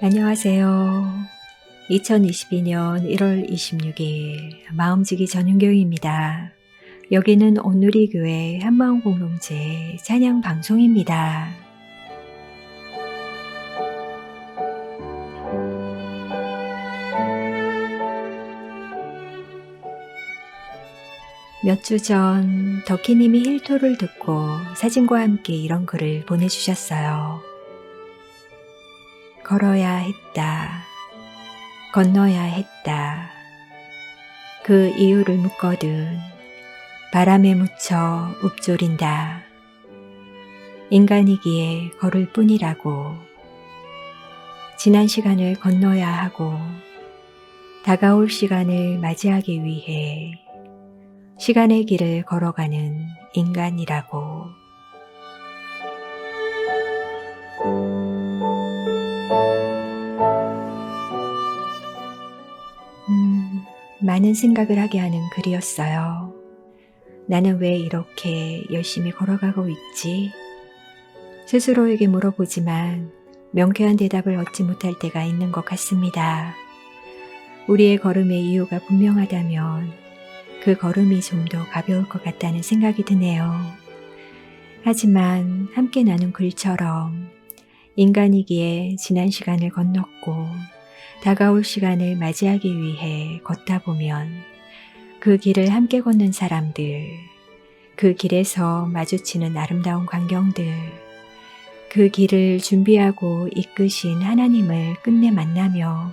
안녕하세요. 2022년 1월 26일 마음지기 전윤교회입니다. 여기는 온누리교회 한마음공동체 찬양 방송입니다. 몇 주 전 덕희님이 힐토를 듣고 사진과 함께 이런 글을 보내주셨어요. 걸어야 했다. 건너야 했다. 그 이유를 묻거든 바람에 묻혀 읊조린다. 인간이기에 걸을 뿐이라고. 지난 시간을 건너야 하고 다가올 시간을 맞이하기 위해 시간의 길을 걸어가는 인간이라고. 많은 생각을 하게 하는 글이었어요. 나는 왜 이렇게 열심히 걸어가고 있지? 스스로에게 물어보지만 명쾌한 대답을 얻지 못할 때가 있는 것 같습니다. 우리의 걸음의 이유가 분명하다면 그 걸음이 좀 더 가벼울 것 같다는 생각이 드네요. 하지만 함께 나눈 글처럼 인간이기에 지난 시간을 건넜고 다가올 시간을 맞이하기 위해 걷다 보면 그 길을 함께 걷는 사람들, 그 길에서 마주치는 아름다운 광경들, 그 길을 준비하고 이끄신 하나님을 끝내 만나며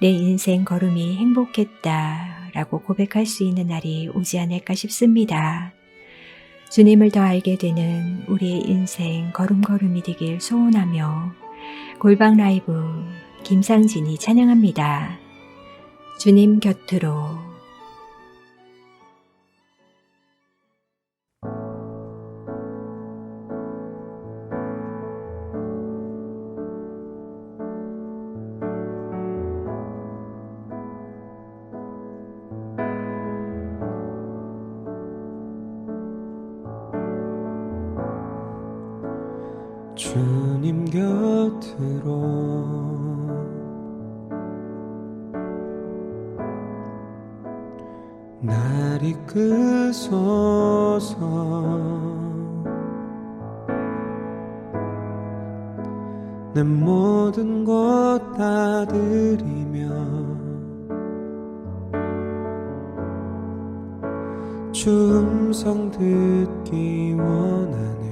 내 인생 걸음이 행복했다라고 고백할 수 있는 날이 오지 않을까 싶습니다. 주님을 더 알게 되는 우리의 인생 걸음걸음이 되길 소원하며 골방 라이브 김상진이 찬양합니다. 주님 곁으로. 주님 곁으로 날 이끄소서. 내 모든 것 다 드리며 주 음성 듣기 원하네.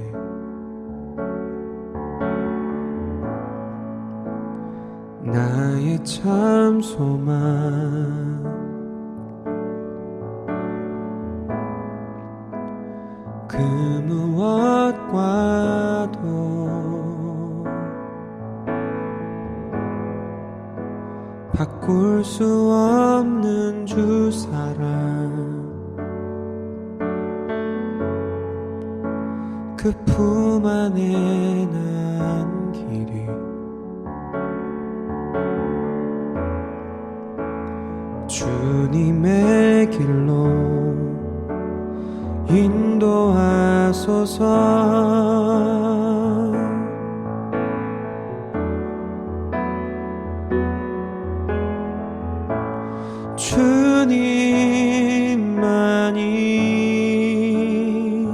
나의 참 소망 그 무엇과도 바꿀 수 없는 주 사랑, 그 품 안에 난 길이 주님의 길로 인도하소서. 주님만이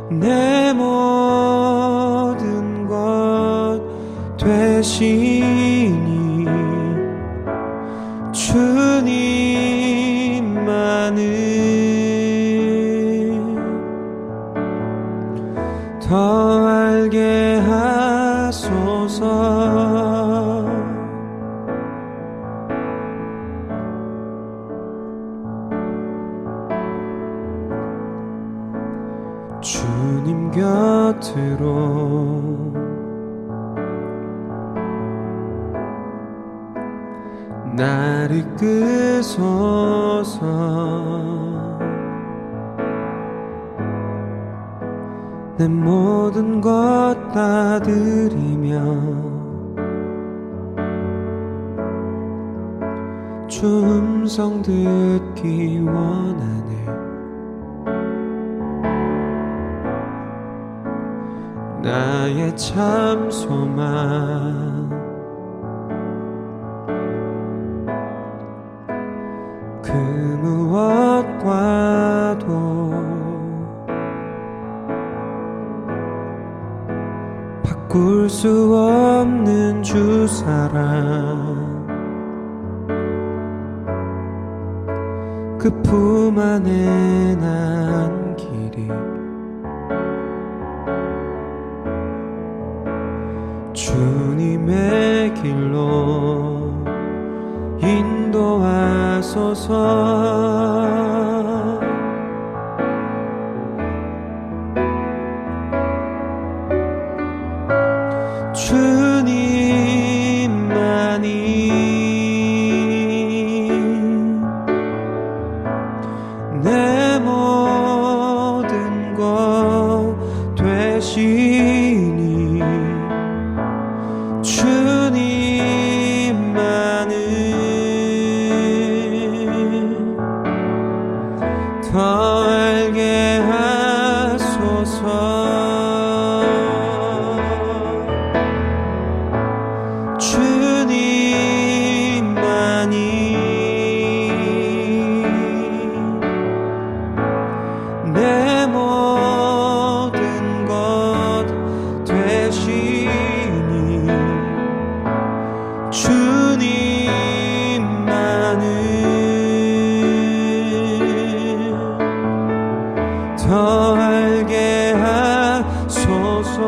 내 모든 것 되시니 주님만을 더 알게 하소서. 주님 곁으로 날 이끄소서. 내 모든 것 다 드리며 주 음성 듣기 원하네. 나의 참 소망 그 무엇과도 바꿀 수 없는 주 사랑 그 품 안에 난 길이 주님의 길로 인도하소서 주님만이 내 모든 것 되시니 주님만을 더 알게 하소서 내 모든 것 되시니 주님만을 더 알게 하소서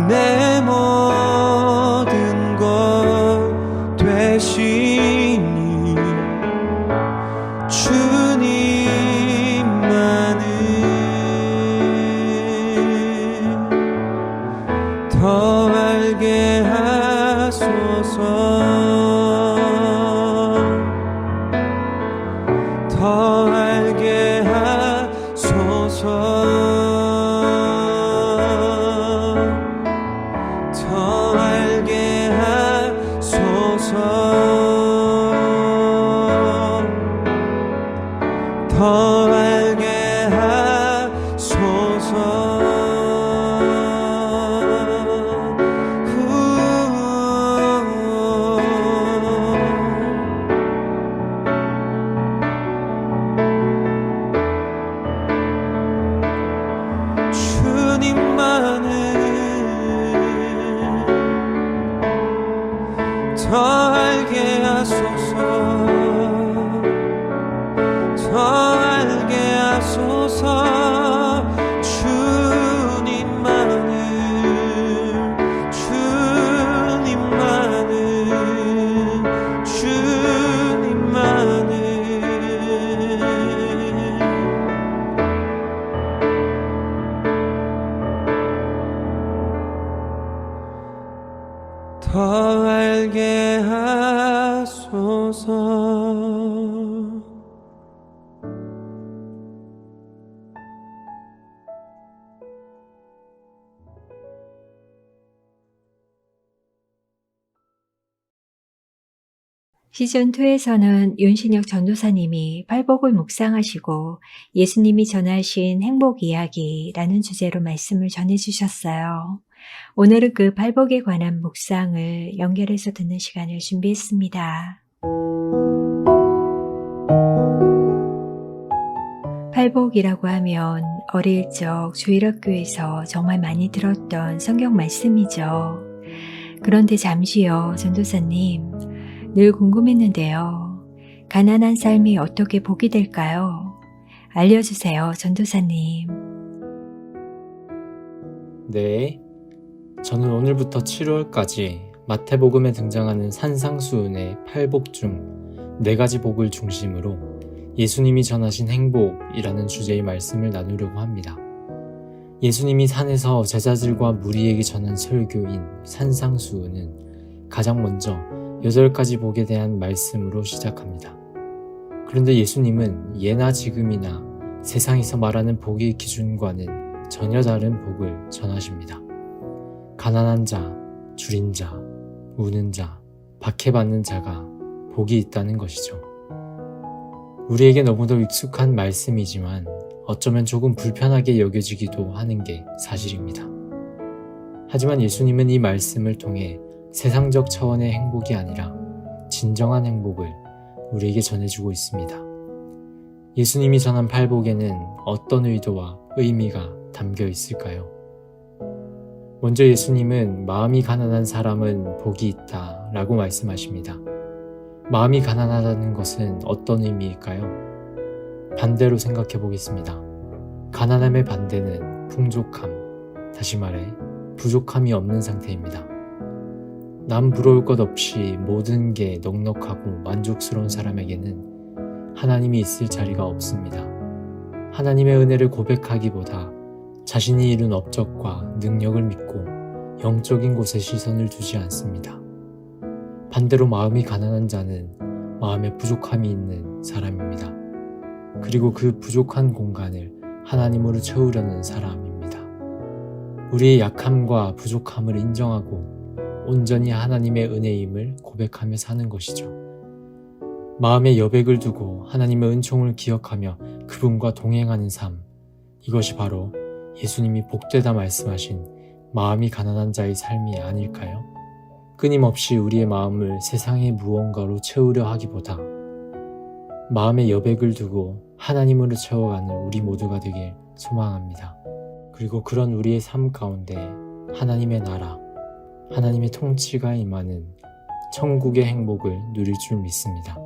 내 모든 것 되시니 주님만을 더 알게 하소서 더 알게 하소서 더 알게 하소서 더 알게 하소서 주님만을 더 알게 하소서 더 알게 하소서 주님만을 더 알게 하소서 시즌2에서는 윤신혁 전도사님이 팔복을 묵상하시고 예수님이 전하신 행복 이야기라는 주제로 말씀을 전해주셨어요. 오늘은 그 팔복에 관한 묵상을 연결해서 듣는 시간을 준비했습니다. 팔복이라고 하면 어릴 적 주일학교에서 정말 많이 들었던 성경 말씀이죠. 그런데 잠시요, 전도사님. 늘 궁금했는데요. 가난한 삶이 어떻게 복이 될까요? 알려주세요, 전도사님. 네, 저는 오늘부터 7월까지 마태복음에 등장하는 산상수훈의 8복 중 4가지 복을 중심으로 예수님이 전하신 행복이라는 주제의 말씀을 나누려고 합니다. 예수님이 산에서 제자들과 무리에게 전한 설교인 산상수훈은 가장 먼저 8가지 복에 대한 말씀으로 시작합니다. 그런데 예수님은 예나 지금이나 세상에서 말하는 복의 기준과는 전혀 다른 복을 전하십니다. 가난한 자, 줄인 자, 우는 자, 박해받는 자가 복이 있다는 것이죠. 우리에게 너무도 익숙한 말씀이지만 어쩌면 조금 불편하게 여겨지기도 하는 게 사실입니다. 하지만 예수님은 이 말씀을 통해 세상적 차원의 행복이 아니라 진정한 행복을 우리에게 전해주고 있습니다. 예수님이 전한 팔복에는 어떤 의도와 의미가 담겨 있을까요? 먼저 예수님은 마음이 가난한 사람은 복이 있다 라고 말씀하십니다. 마음이 가난하다는 것은 어떤 의미일까요? 반대로 생각해 보겠습니다. 가난함의 반대는 풍족함, 다시 말해 부족함이 없는 상태입니다. 남 부러울 것 없이 모든 게 넉넉하고 만족스러운 사람에게는 하나님이 있을 자리가 없습니다. 하나님의 은혜를 고백하기보다 자신이 이룬 업적과 능력을 믿고 영적인 곳에 시선을 두지 않습니다. 반대로 마음이 가난한 자는 마음에 부족함이 있는 사람입니다. 그리고 그 부족한 공간을 하나님으로 채우려는 사람입니다. 우리의 약함과 부족함을 인정하고 온전히 하나님의 은혜임을 고백하며 사는 것이죠. 마음에 여백을 두고 하나님의 은총을 기억하며 그분과 동행하는 삶, 이것이 바로 예수님이 복되다 말씀하신 마음이 가난한 자의 삶이 아닐까요? 끊임없이 우리의 마음을 세상의 무언가로 채우려 하기보다 마음에 여백을 두고 하나님으로 채워가는 우리 모두가 되길 소망합니다. 그리고 그런 우리의 삶 가운데 하나님의 나라, 하나님의 통치가 임하는 천국의 행복을 누릴 줄 믿습니다.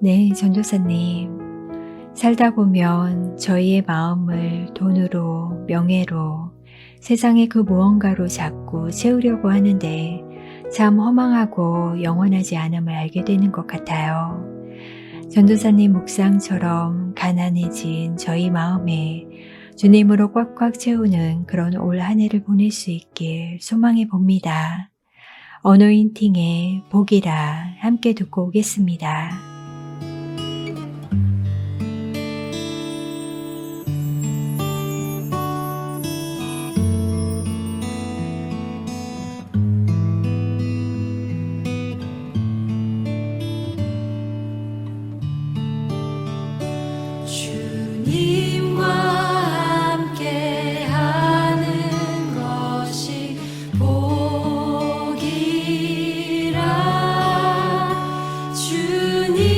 네, 전도사님. 살다 보면 저희의 마음을 돈으로, 명예로, 세상의 그 무언가로 자꾸 채우려고 하는데 참 허망하고 영원하지 않음을 알게 되는 것 같아요. 전도사님 묵상처럼 가난해진 저희 마음에 주님으로 꽉꽉 채우는 그런 올 한 해를 보낼 수 있길 소망해 봅니다. 어노인팅의 복이라 함께 듣고 오겠습니다. 주님과 함께하는 것이 복이라 주님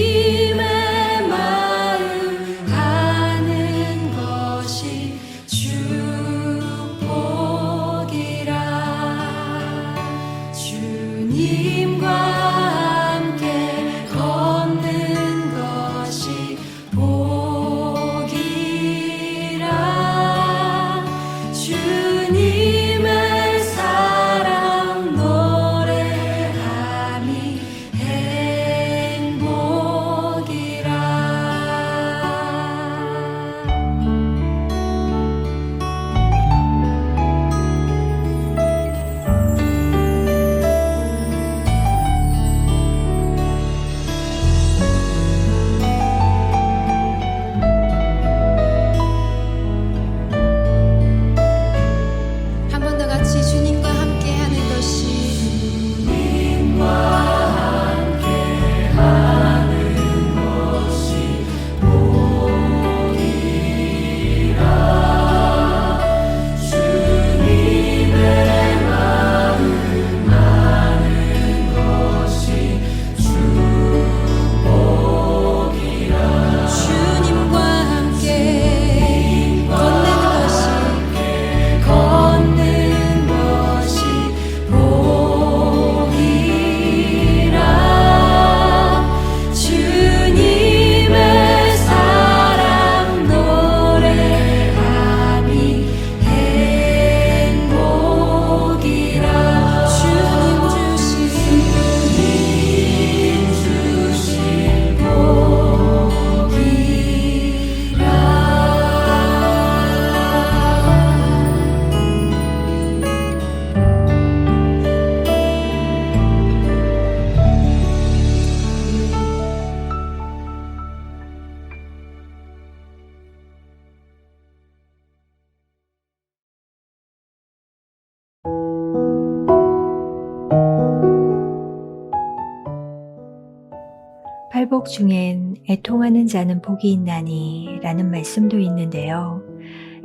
팔복 중엔 애통하는 자는 복이 있나니 라는 말씀도 있는데요.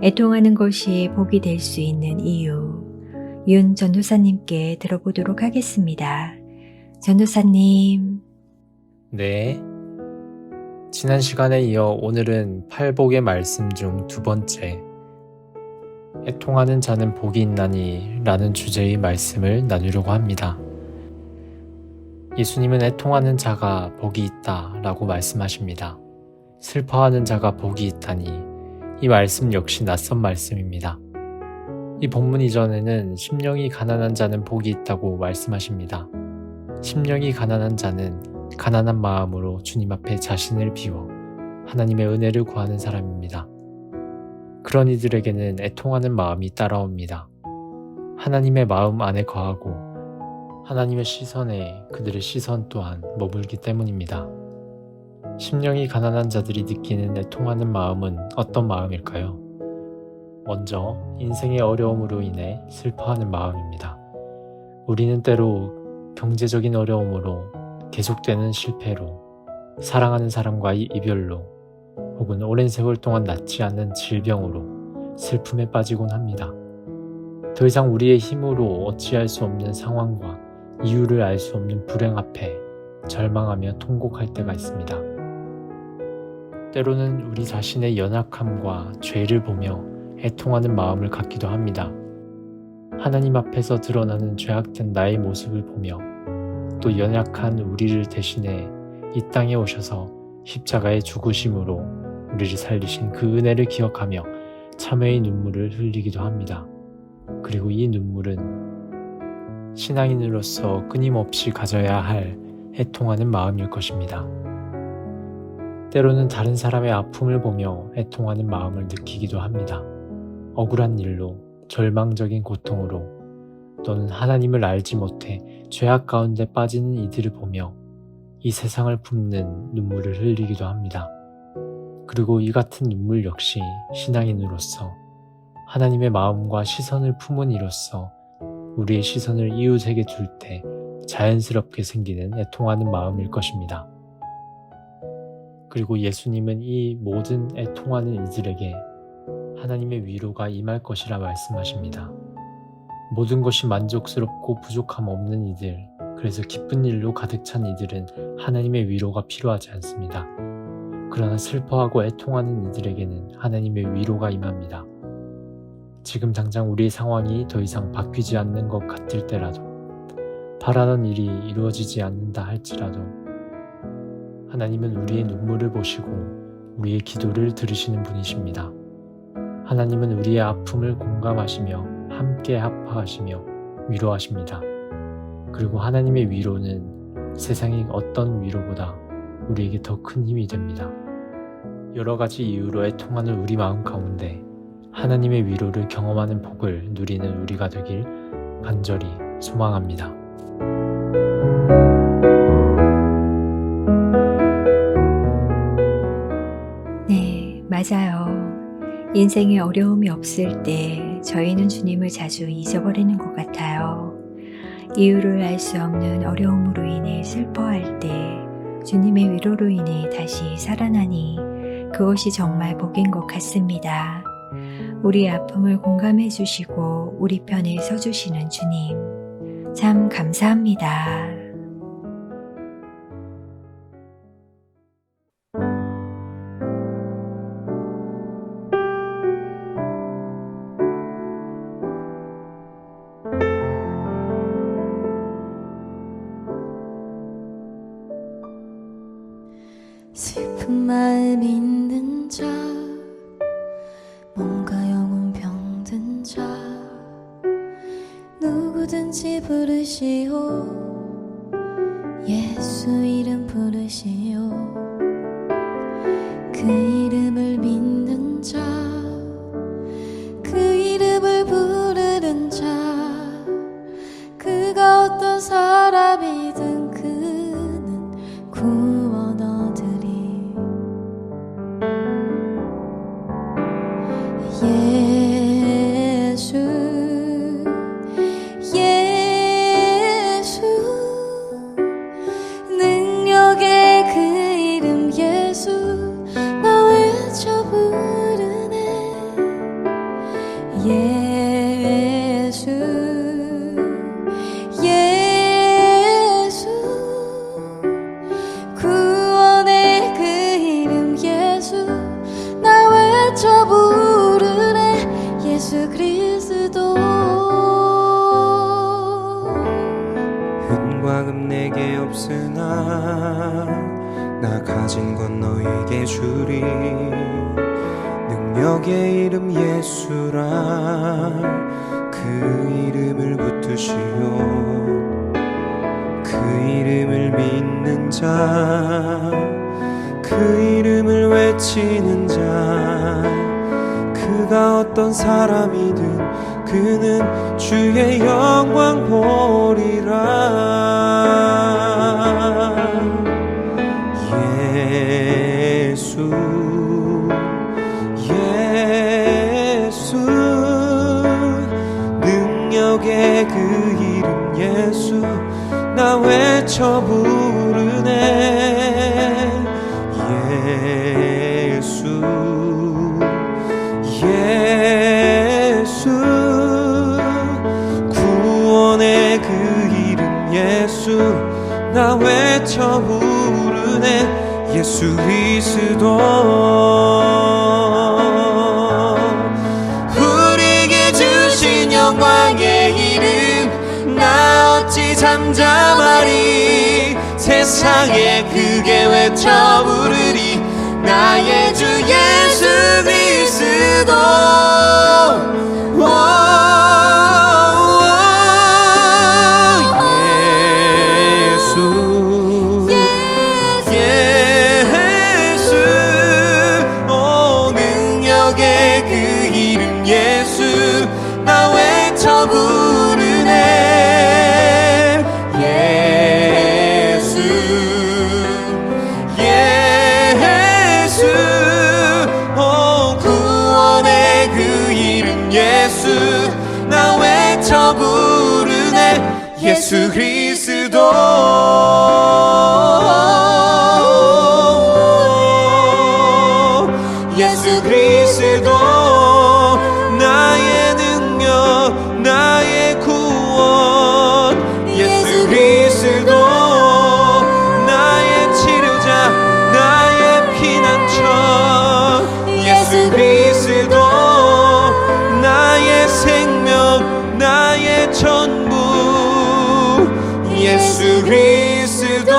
애통하는 것이 복이 될 수 있는 이유, 윤 전도사님께 들어보도록 하겠습니다. 전도사님. 네. 지난 시간에 이어 오늘은 팔복의 말씀 중 두 번째, 애통하는 자는 복이 있나니 라는 주제의 말씀을 나누려고 합니다. 예수님은 애통하는 자가 복이 있다 라고 말씀하십니다. 슬퍼하는 자가 복이 있다니 이 말씀 역시 낯선 말씀입니다. 이 본문 이전에는 심령이 가난한 자는 복이 있다고 말씀하십니다. 심령이 가난한 자는 가난한 마음으로 주님 앞에 자신을 비워 하나님의 은혜를 구하는 사람입니다. 그런 이들에게는 애통하는 마음이 따라옵니다. 하나님의 마음 안에 거하고 하나님의 시선에 그들의 시선 또한 머물기 때문입니다. 심령이 가난한 자들이 느끼는 애통하는 마음은 어떤 마음일까요? 먼저 인생의 어려움으로 인해 슬퍼하는 마음입니다. 우리는 때로 경제적인 어려움으로, 계속되는 실패로, 사랑하는 사람과의 이별로, 혹은 오랜 세월 동안 낫지 않는 질병으로 슬픔에 빠지곤 합니다. 더 이상 우리의 힘으로 어찌할 수 없는 상황과 이유를 알 수 없는 불행 앞에 절망하며 통곡할 때가 있습니다. 때로는 우리 자신의 연약함과 죄를 보며 애통하는 마음을 갖기도 합니다. 하나님 앞에서 드러나는 죄악된 나의 모습을 보며 또 연약한 우리를 대신해 이 땅에 오셔서 십자가의 죽으심으로 우리를 살리신 그 은혜를 기억하며 참회의 눈물을 흘리기도 합니다. 그리고 이 눈물은 신앙인으로서 끊임없이 가져야 할 애통하는 마음일 것입니다. 때로는 다른 사람의 아픔을 보며 애통하는 마음을 느끼기도 합니다. 억울한 일로, 절망적인 고통으로, 또는 하나님을 알지 못해 죄악 가운데 빠지는 이들을 보며 이 세상을 품는 눈물을 흘리기도 합니다. 그리고 이 같은 눈물 역시 신앙인으로서 하나님의 마음과 시선을 품은 이로써 우리의 시선을 이웃에게 둘 때 자연스럽게 생기는 애통하는 마음일 것입니다. 그리고 예수님은 이 모든 애통하는 이들에게 하나님의 위로가 임할 것이라 말씀하십니다. 모든 것이 만족스럽고 부족함 없는 이들, 그래서 기쁜 일로 가득 찬 이들은 하나님의 위로가 필요하지 않습니다. 그러나 슬퍼하고 애통하는 이들에게는 하나님의 위로가 임합니다. 지금 당장 우리의 상황이 더 이상 바뀌지 않는 것 같을 때라도, 바라던 일이 이루어지지 않는다 할지라도 하나님은 우리의 눈물을 보시고 우리의 기도를 들으시는 분이십니다. 하나님은 우리의 아픔을 공감하시며 함께 합하시며 위로하십니다. 그리고 하나님의 위로는 세상의 어떤 위로보다 우리에게 더 큰 힘이 됩니다. 여러 가지 이유로 애통하는 우리 마음 가운데 하나님의 위로를 경험하는 복을 누리는 우리가 되길 간절히 소망합니다. 네, 맞아요. 인생에 어려움이 없을 때 저희는 주님을 자주 잊어버리는 것 같아요. 이유를 알 수 없는 어려움으로 인해 슬퍼할 때 주님의 위로로 인해 다시 살아나니 그것이 정말 복인 것 같습니다. 우리의 아픔을 공감해 주시고 우리 편에 서주시는 주님, 참 감사합니다. 슬픈 마음 있는 자, 뭔가 영혼 병든 자, 누구든지 부르시오. 예수 이름 부르시오. 그 이름을 믿는 자, 그 이름을 부르는 자, 그가 어떤 사람이든 그는 구원 얻으리. 예수 능력의 그 예수 그리스도 은과 금 내게 없으나 나 가진 건 너에게 주리. 능력의 이름 예수라 그 이름을 붙드시오. 그 이름을 믿는 자, 그 이름을 외치는 자, 그가 어떤 사람이든 그는 주의 영광 보리라. 예수 예수 능력의 그 이름 예수 나 외쳐 부르네. 예수 예수 구원의 그 이름 예수 나 외쳐 부르네. 예수 그리스도 우리에게 주신 영광의 이름 나 어찌 잠잠하리. 세상에 크게 외쳐 부르리. 나의 주 예수 그리스도 예수 그리스도 예수 그리스도 나의 능력 나의 구원. 예수 그리스도 나의 치료자 나의 피난처. 예수 그리스도 나의 생명 나의 전부. 예수 그리스도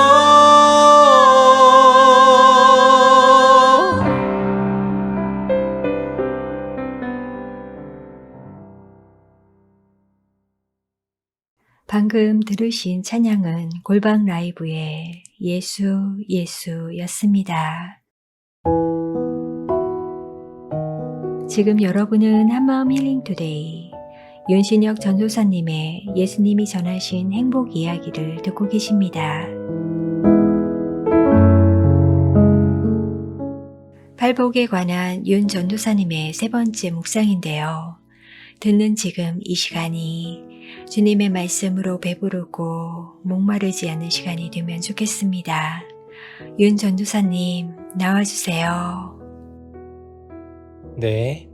방금 들으신 찬양은 골방 라이브의 예수 예수였습니다. 지금 여러분은 한마음 힐링 투데이 윤신혁 전도사님의 예수님이 전하신 행복 이야기를 듣고 계십니다. 팔복에 관한 윤 전도사님의 세 번째 묵상인데요. 듣는 지금 이 시간이 주님의 말씀으로 배부르고 목마르지 않는 시간이 되면 좋겠습니다. 윤 전도사님 나와주세요. 네.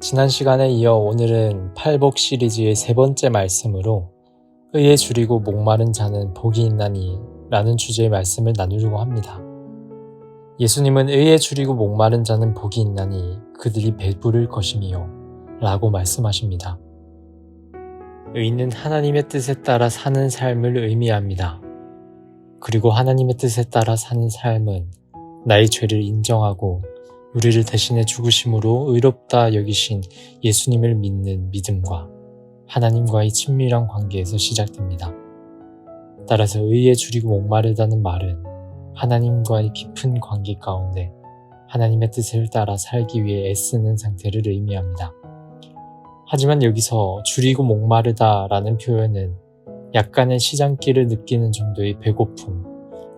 지난 시간에 이어 오늘은 팔복 시리즈의 세 번째 말씀으로 의에 줄이고 목마른 자는 복이 있나니 라는 주제의 말씀을 나누려고 합니다. 예수님은 의에 줄이고 목마른 자는 복이 있나니 그들이 배부를 것임이요 라고 말씀하십니다. 의는 하나님의 뜻에 따라 사는 삶을 의미합니다. 그리고 하나님의 뜻에 따라 사는 삶은 나의 죄를 인정하고 우리를 대신해 죽으심으로 의롭다 여기신 예수님을 믿는 믿음과 하나님과의 친밀한 관계에서 시작됩니다. 따라서 의에 줄이고 목마르다는 말은 하나님과의 깊은 관계 가운데 하나님의 뜻을 따라 살기 위해 애쓰는 상태를 의미합니다. 하지만 여기서 줄이고 목마르다 라는 표현은 약간의 시장기를 느끼는 정도의 배고픔,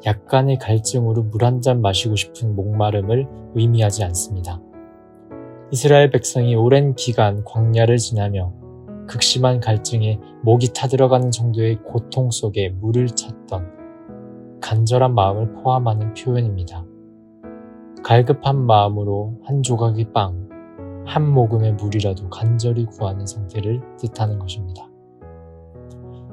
약간의 갈증으로 물 한 잔 마시고 싶은 목마름을 의미하지 않습니다. 이스라엘 백성이 오랜 기간 광야를 지나며 극심한 갈증에 목이 타들어가는 정도의 고통 속에 물을 찾던 간절한 마음을 포함하는 표현입니다. 갈급한 마음으로 한 조각의 빵, 한 모금의 물이라도 간절히 구하는 상태를 뜻하는 것입니다.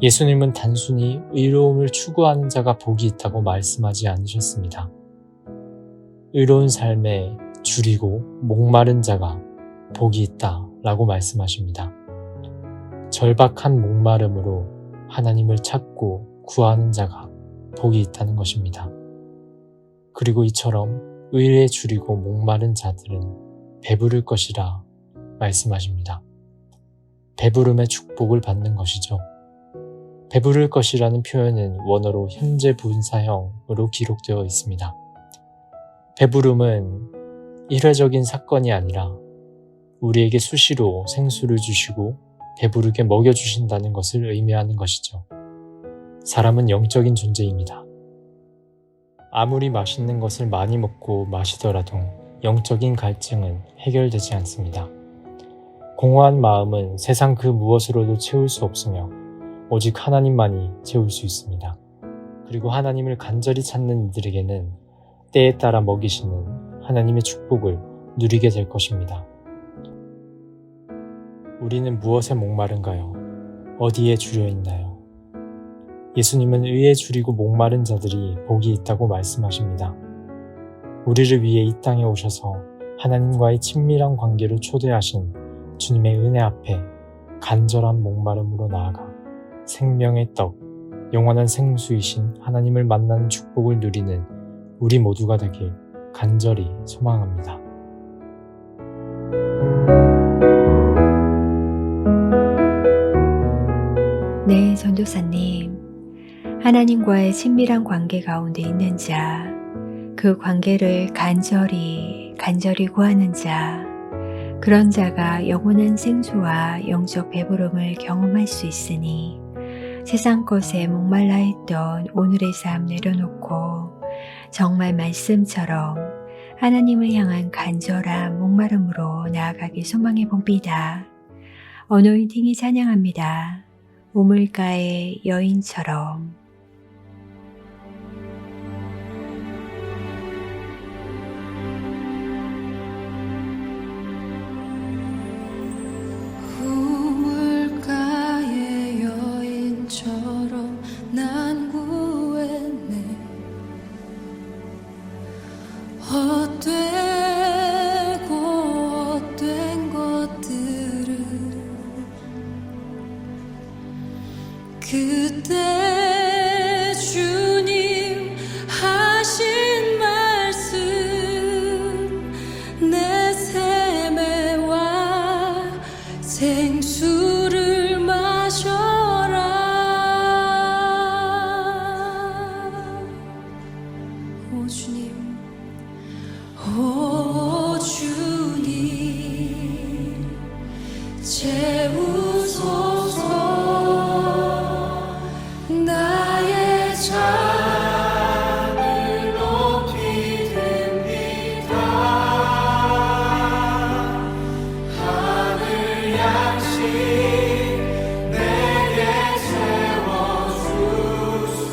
예수님은 단순히 의로움을 추구하는 자가 복이 있다고 말씀하지 않으셨습니다. 의로운 삶에 줄이고 목마른 자가 복이 있다 라고 말씀하십니다. 절박한 목마름으로 하나님을 찾고 구하는 자가 복이 있다는 것입니다. 그리고 이처럼 의에 줄이고 목마른 자들은 배부를 것이라 말씀하십니다. 배부름의 축복을 받는 것이죠. 배부를 것이라는 표현은 원어로 현재 분사형으로 기록되어 있습니다. 배부름은 일회적인 사건이 아니라 우리에게 수시로 생수를 주시고 배부르게 먹여주신다는 것을 의미하는 것이죠. 사람은 영적인 존재입니다. 아무리 맛있는 것을 많이 먹고 마시더라도 영적인 갈증은 해결되지 않습니다. 공허한 마음은 세상 그 무엇으로도 채울 수 없으며 오직 하나님만이 채울 수 있습니다. 그리고 하나님을 간절히 찾는 이들에게는 때에 따라 먹이시는 하나님의 축복을 누리게 될 것입니다. 우리는 무엇에 목마른가요? 어디에 주려 있나요? 예수님은 의에 줄이고 목마른 자들이 복이 있다고 말씀하십니다. 우리를 위해 이 땅에 오셔서 하나님과의 친밀한 관계를 초대하신 주님의 은혜 앞에 간절한 목마름으로 나아가 생명의 떡, 영원한 생수이신 하나님을 만나는 축복을 누리는 우리 모두가 되길 간절히 소망합니다. 네, 전도사님. 하나님과의 친밀한 관계 가운데 있는 자, 그 관계를 간절히 구하는 자, 그런 자가 영원한 생수와 영적 배부름을 경험할 수 있으니 세상 것에 목말라 있던 오늘의 삶 내려놓고 정말 말씀처럼 하나님을 향한 간절한 목마름으로 나아가길 소망해 봅니다. 어노인팅이 찬양합니다. 우물가의 여인처럼. 우물가의 여인처럼 난 구했네. 헛되고 헛된 것들을 그때 주님 하신 말씀 내 샘에와 생수를 마셔라. 오 주님, 오 주님 채우소서. 나의 잔을 높이 듭니다. 하늘 양식 내게 채워주소서.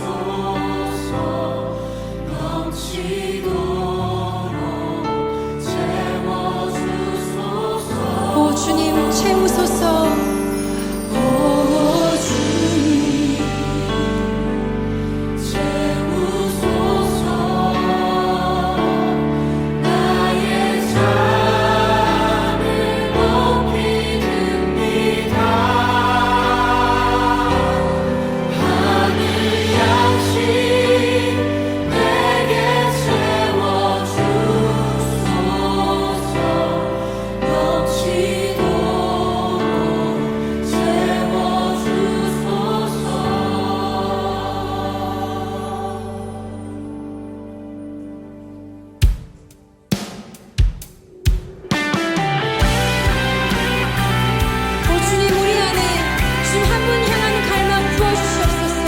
넘치도록 채워주소서. 오 주님 채우소서. 오 주님 채우소서. 나의 잔을 높이 듭니다. 하늘 양식 내게 채워주소서. 넘치도록 채워주소서. 오 주님, 우리 안에 주 한 분 향하는 갈망 부어주시옵소서.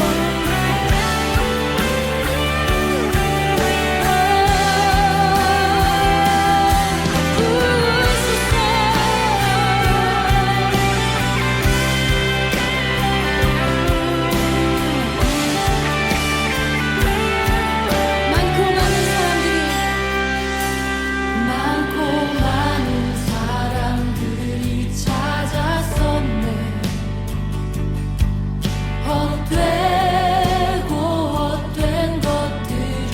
많고 많은 사람들이 찾았었네. 헛되고 헛된 것들을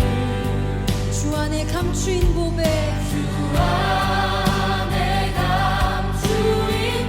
주 안에 감추인 보배, 주 안에 감추인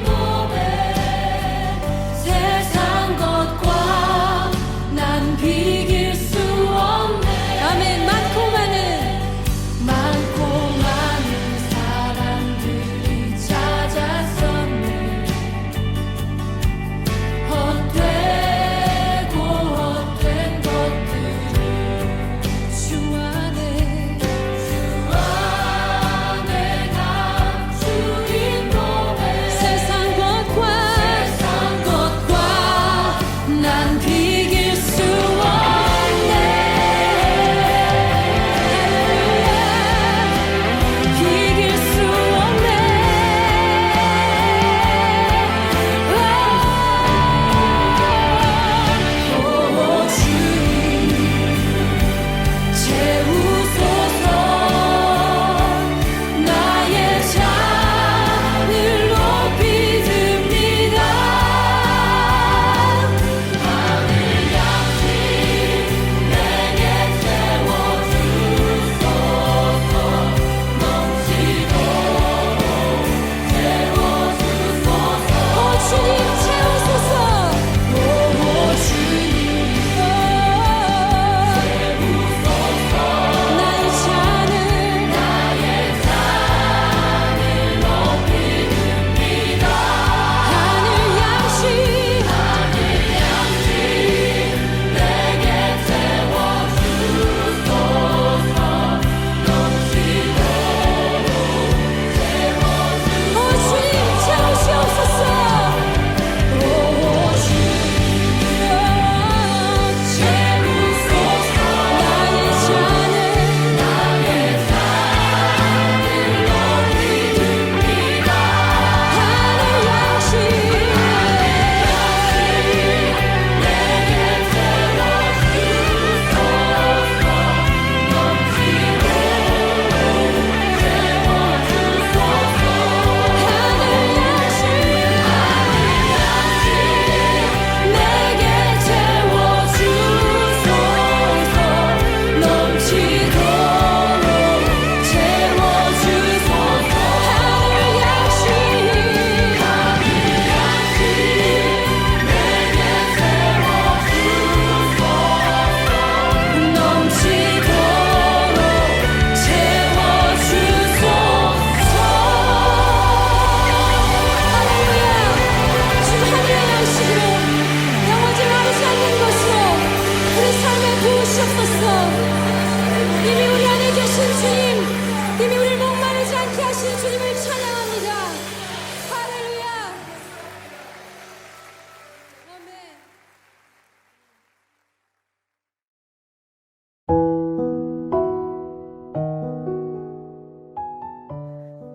때문에 우리를 목마르지 않게 하신 주님을 찬양합니다. 할렐루야. 아멘.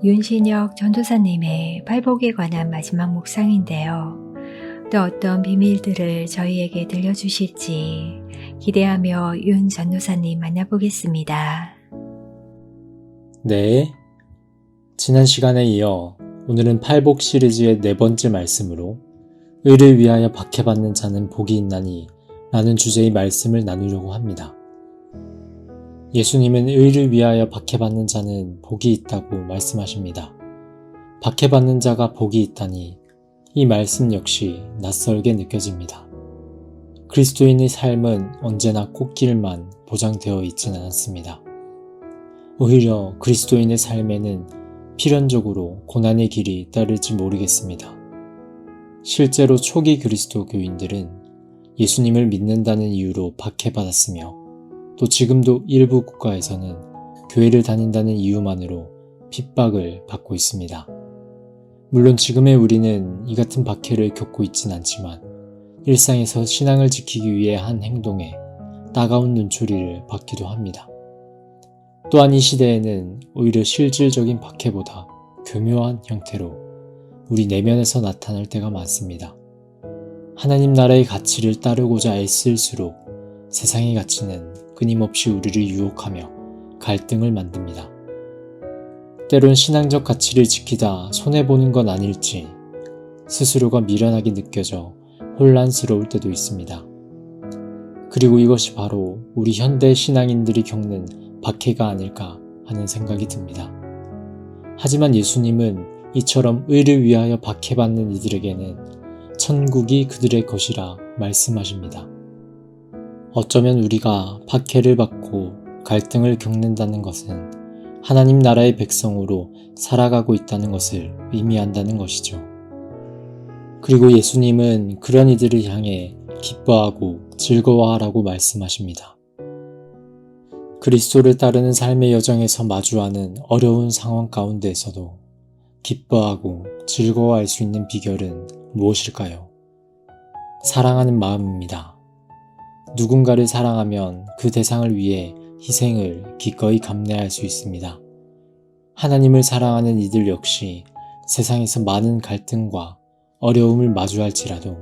윤신혁 전도사님의 팔복에 관한 마지막 묵상인데요. 또 어떤 비밀들을 저희에게 들려주실지 기대하며 윤 전도사님 만나보겠습니다. 네. 지난 시간에 이어 오늘은 팔복 시리즈의 4번째 말씀으로 의를 위하여 박해받는 자는 복이 있나니 라는 주제의 말씀을 나누려고 합니다. 예수님은 의를 위하여 박해받는 자는 복이 있다고 말씀하십니다. 박해받는 자가 복이 있다니 이 말씀 역시 낯설게 느껴집니다. 그리스도인의 삶은 언제나 꽃길만 보장되어 있지는 않습니다. 오히려 그리스도인의 삶에는 필연적으로 고난의 길이 따를지 모르겠습니다. 실제로 초기 그리스도 교인들은 예수님을 믿는다는 이유로 박해받았으며 또 지금도 일부 국가에서는 교회를 다닌다는 이유만으로 핍박을 받고 있습니다. 물론 지금의 우리는 이 같은 박해를 겪고 있진 않지만 일상에서 신앙을 지키기 위해 한 행동에 따가운 눈초리를 받기도 합니다. 또한 이 시대에는 오히려 실질적인 박해보다 교묘한 형태로 우리 내면에서 나타날 때가 많습니다. 하나님 나라의 가치를 따르고자 애쓸수록 세상의 가치는 끊임없이 우리를 유혹하며 갈등을 만듭니다. 때론 신앙적 가치를 지키다 손해보는 건 아닐지 스스로가 미련하게 느껴져 혼란스러울 때도 있습니다. 그리고 이것이 바로 우리 현대 신앙인들이 겪는 박해가 아닐까 하는 생각이 듭니다. 하지만 예수님은 이처럼 의를 위하여 박해받는 이들에게는 천국이 그들의 것이라 말씀하십니다. 어쩌면 우리가 박해를 받고 갈등을 겪는다는 것은 하나님 나라의 백성으로 살아가고 있다는 것을 의미한다는 것이죠. 그리고 예수님은 그런 이들을 향해 기뻐하고 즐거워하라고 말씀하십니다. 그리스도를 따르는 삶의 여정에서 마주하는 어려운 상황 가운데에서도 기뻐하고 즐거워할 수 있는 비결은 무엇일까요? 사랑하는 마음입니다. 누군가를 사랑하면 그 대상을 위해 희생을 기꺼이 감내할 수 있습니다. 하나님을 사랑하는 이들 역시 세상에서 많은 갈등과 어려움을 마주할지라도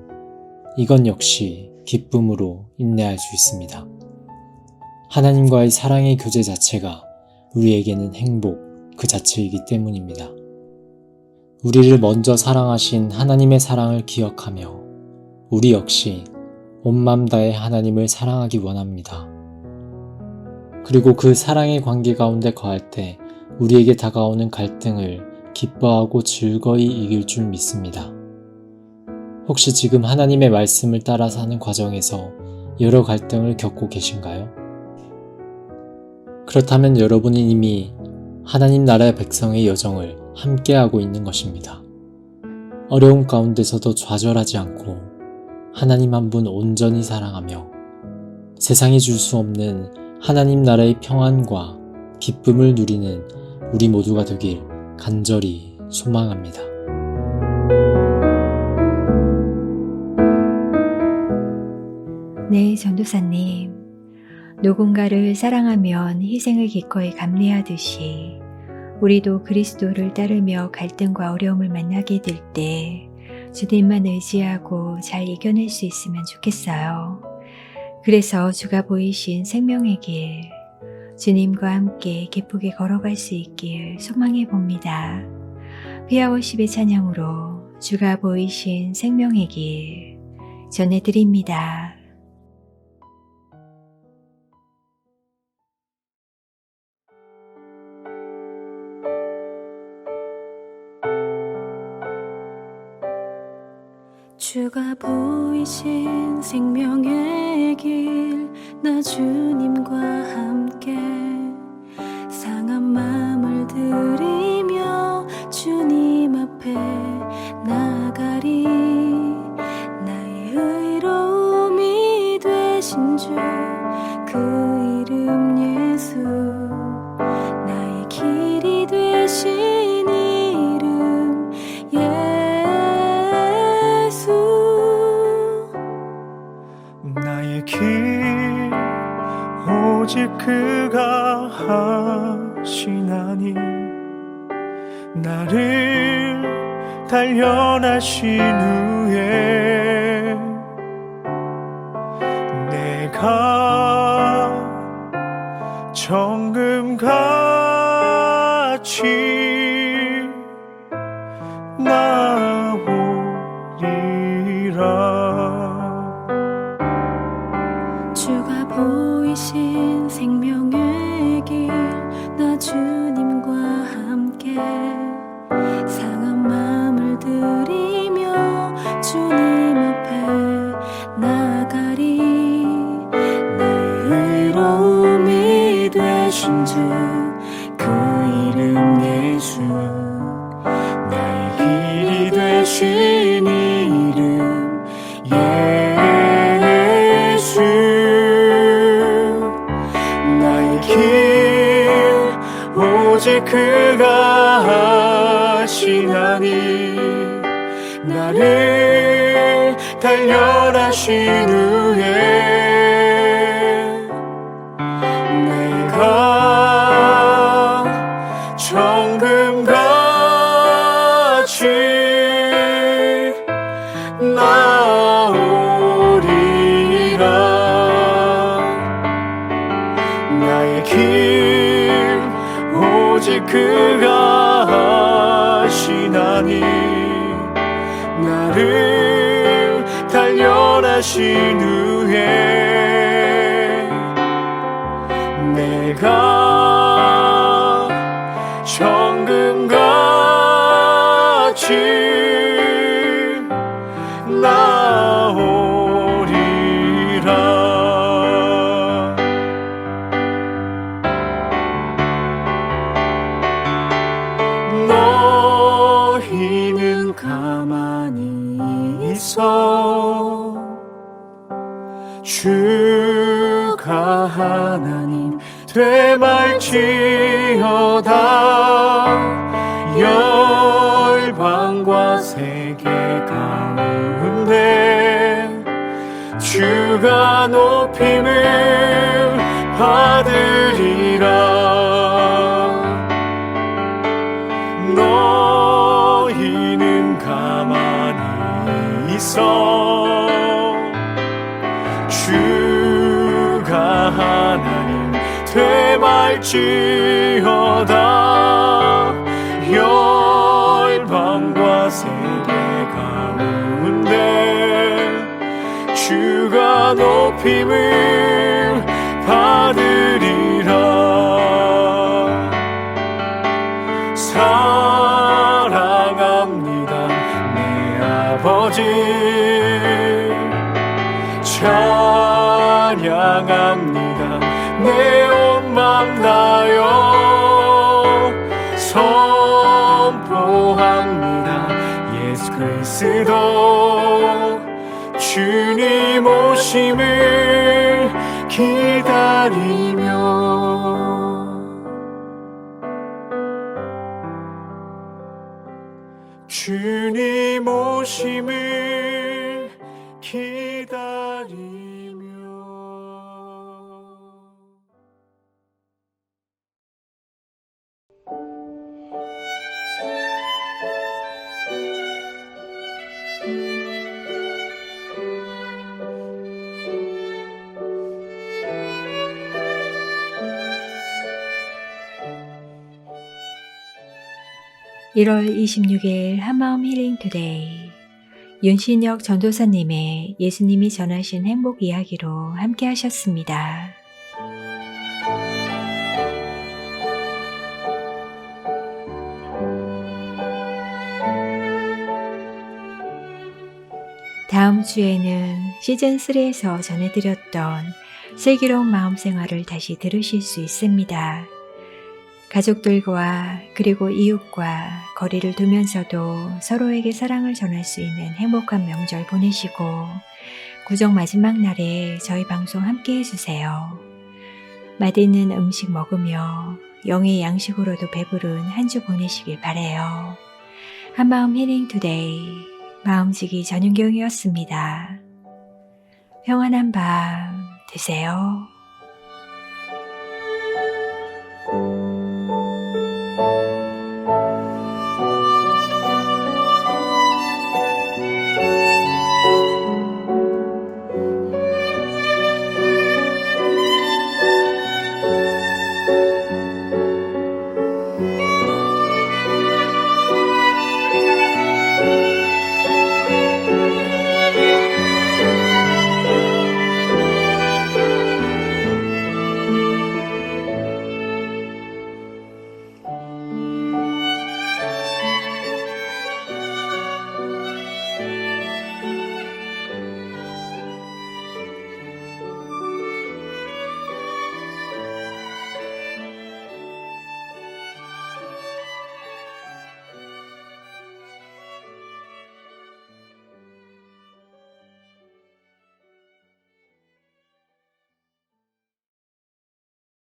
이건 역시 기쁨으로 인내할 수 있습니다. 하나님과의 사랑의 교제 자체가 우리에게는 행복 그 자체이기 때문입니다. 우리를 먼저 사랑하신 하나님의 사랑을 기억하며 우리 역시 온 맘 다해 하나님을 사랑하기 원합니다. 그리고 그 사랑의 관계 가운데 거할 때 우리에게 다가오는 갈등을 기뻐하고 즐거이 이길 줄 믿습니다. 혹시 지금 하나님의 말씀을 따라 사는 과정에서 여러 갈등을 겪고 계신가요? 그렇다면 여러분은 이미 하나님 나라의 백성의 여정을 함께하고 있는 것입니다. 어려움 가운데서도 좌절하지 않고 하나님 한 분 온전히 사랑하며 세상이 줄 수 없는 하나님 나라의 평안과 기쁨을 누리는 우리 모두가 되길 간절히 소망합니다. 네, 전도사님. 누군가를 사랑하면 희생을 기꺼이 감내하듯이 우리도 그리스도를 따르며 갈등과 어려움을 만나게 될 때 주님만 의지하고 잘 이겨낼 수 있으면 좋겠어요. 그래서 주가 보이신 생명의 길, 주님과 함께 기쁘게 걸어갈 수 있길 소망해 봅니다. 피아워십의 찬양으로 주가 보이신 생명의 길 전해드립니다. 주가 보이신 생명의 길, 나 주님과 함께 상한 마음을 들이며 주님 앞에 나가리. 나의 의로움이 되신 주, 그 이름 예수, 나의 길 하시나니 나를 단련하신 후에 내가 정금같이 나오리라. 주가 보이신 생명의 길 나 주님과 함께 상한 마음을 들이며 주님 앞에 나가리. 나의 의로움이 되신 주 그 이름 예수, 나의 길이 되신 이름 예수. 나의 길 오직 그가 하시나니 나를 단련하신 후에 내가 정금같이 나오리라. 나의 길 오직 그가 하시나니 나를 단련하신 후에 내가 정금같이 나오리라. 너희는 가만히 있어 주가 하나님 되말지어다. 열방과 세계 가운데 주가 높임을 받으리라. 너희는 가만히 있어 주가 하나님 되말지어다. 열방과 세계 가운데 주가 높임을 받으리라. 사랑합니다 내 아버지, 찬양합니다 내 온 맘 다여 선포합니다 예수 그리스도. 주님 오심을 기다리며 주님 오심을 기다리며. (1월 26일) 한마음 힐링 투데이, 윤신혁 전도사님의 예수님이 전하신 행복 이야기로 함께 하셨습니다. 다음 주에는 시즌3에서 전해드렸던 슬기로운 마음생활을 다시 들으실 수 있습니다. 가족들과 그리고 이웃과 거리를 두면서도 서로에게 사랑을 전할 수 있는 행복한 명절 보내시고 구정 마지막 날에 저희 방송 함께 해주세요. 맛있는 음식 먹으며 영의 양식으로도 배부른 한 주 보내시길 바라요. 한마음 힐링 투데이 마음지기 전윤경이었습니다. 평안한 밤 되세요.